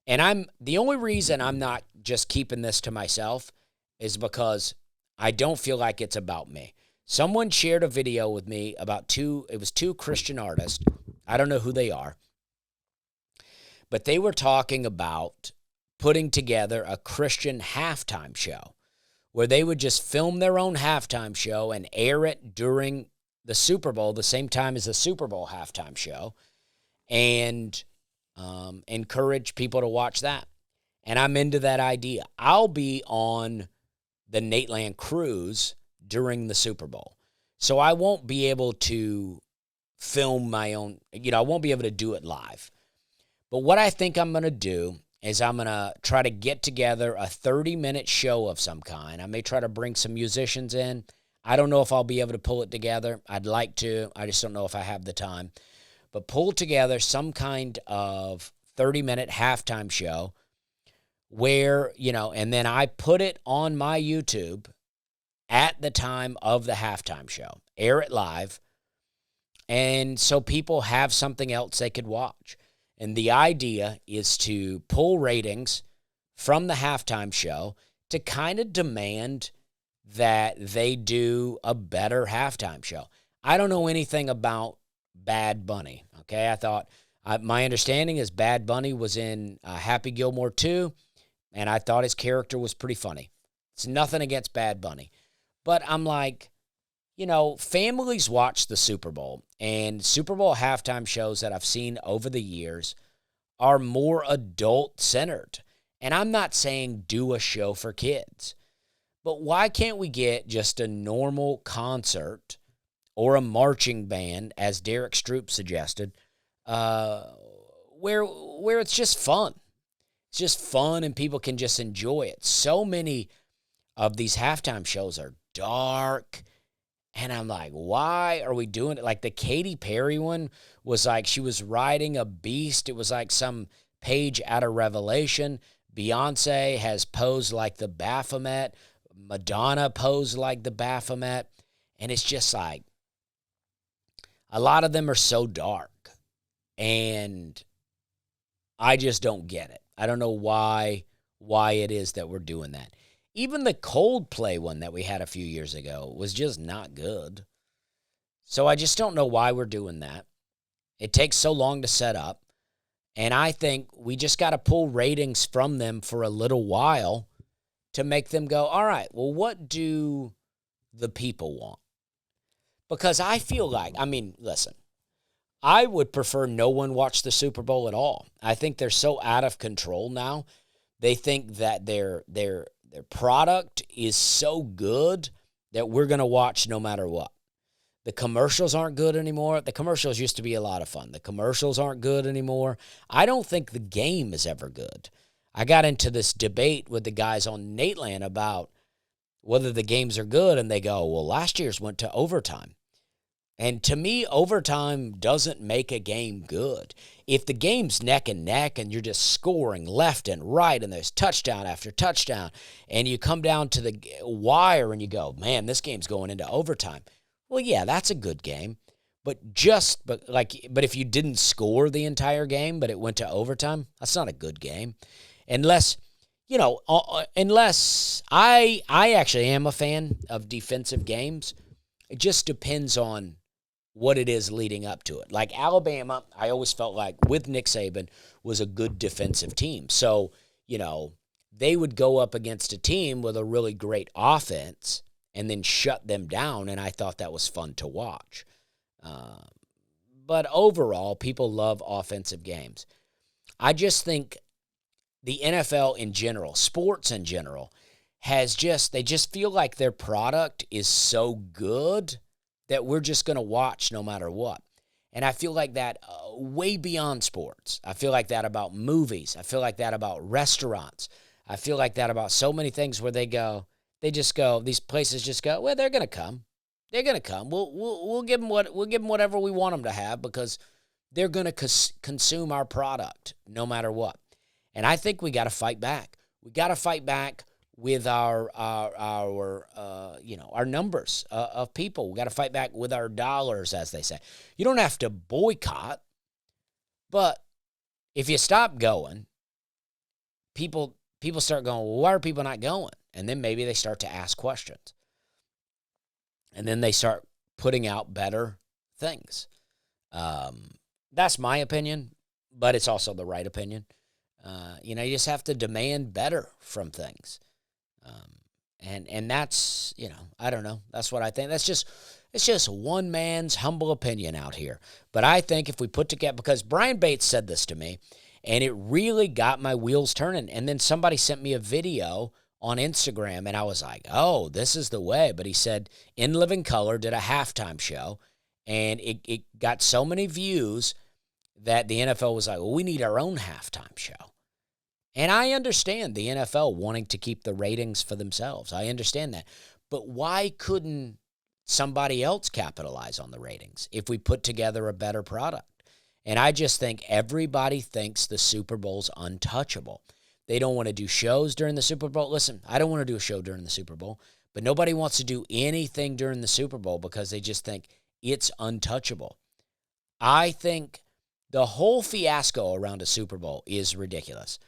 And the only reason I'm not just keeping this to myself is because I don't feel like it's about me. Someone shared a video with me about two Christian artists. I don't know who they are, but they were talking about putting together a Christian halftime show where they would just film their own halftime show and air it during the Super Bowl, the same time as the Super Bowl halftime show, and encourage people to watch that. And I'm into that idea. I'll be on the Nateland cruise during the Super Bowl. So I won't be able to film my own, I won't be able to do it live. But what I think I'm going to do is I'm going to try to get together a 30-minute show of some kind. I may try to bring some musicians in. I don't know if I'll be able to pull it together. I'd like to. I just don't know if I have the time. But pull together some kind of 30-minute halftime show where, and then I put it on my YouTube at the time of the halftime show, air it live, and so people have something else they could watch. And the idea is to pull ratings from the halftime show to kind of demand that they do a better halftime show. I don't know anything about Bad Bunny, okay? I thought, my understanding is Bad Bunny was in Happy Gilmore 2, and I thought his character was pretty funny. It's nothing against Bad Bunny. But I'm like, families watch the Super Bowl, and Super Bowl halftime shows that I've seen over the years are more adult-centered. And I'm not saying do a show for kids, but why can't we get just a normal concert or a marching band, as Derek Stroop suggested, where it's just fun? It's just fun and people can just enjoy it. So many of these halftime shows are dark, and I'm like, why are we doing it? Like the Katy Perry one was like she was riding a beast. It was like some page out of Revelation. Beyonce has posed like the Baphomet. Madonna posed like the Baphomet. And it's just like, a lot of them are so dark. And I just don't get it. I don't know why it is that we're doing that. Even the Coldplay one that we had a few years ago was just not good. So I just don't know why we're doing that. It takes so long to set up. And I think we just got to pull ratings from them for a little while to make them go, all right, well, what do the people want? Because I feel like, listen, I would prefer no one watch the Super Bowl at all. I think they're so out of control now. They think that their product is so good that we're going to watch no matter what. The commercials aren't good anymore. The commercials used to be a lot of fun. The commercials aren't good anymore. I don't think the game is ever good. I got into this debate with the guys on Nateland about whether the games are good, and they go, well, last year's went to overtime. And to me, overtime doesn't make a game good. If the game's neck and neck and you're just scoring left and right and there's touchdown after touchdown and you come down to the wire and you go, man, this game's going into overtime. Well, yeah, that's a good game. But if you didn't score the entire game but it went to overtime, that's not a good game. Unless I actually am a fan of defensive games. It just depends on what it is leading up to it. Like Alabama, I always felt like with Nick Saban was a good defensive team. So, they would go up against a team with a really great offense and then shut them down, and I thought that was fun to watch. But overall, people love offensive games. I just think the NFL in general, sports in general, they just feel like their product is so good that we're just going to watch no matter what. And I feel like that way beyond sports. I feel like that about movies. I feel like that about restaurants. I feel like that about so many things where these places just go, well, they're going to come. They're going to come. We'll give them whatever we want them to have because they're going to consume our product no matter what. And I think we got to fight back. We got to fight back with our numbers of people. We got to fight back with our dollars, as they say. You don't have to boycott, but if you stop going people start going, well, why are people not going? And then maybe they start to ask questions. And then they start putting out better things. That's my opinion, but it's also the right opinion. You just have to demand better from things. And that's, I don't know. That's what I think. It's just one man's humble opinion out here. But I think if we put together, because Brian Bates said this to me, and it really got my wheels turning. And then somebody sent me a video on Instagram, and I was like, oh, this is the way. But he said In Living Color did a halftime show, and it got so many views that the NFL was like, well, we need our own halftime show. And I understand the NFL wanting to keep the ratings for themselves. I understand that. But why couldn't somebody else capitalize on the ratings if we put together a better product? And I just think everybody thinks the Super Bowl's untouchable. They don't want to do shows during the Super Bowl. Listen, I don't want to do a show during the Super Bowl, but nobody wants to do anything during the Super Bowl because they just think it's untouchable. I think the whole fiasco around a Super Bowl is ridiculous.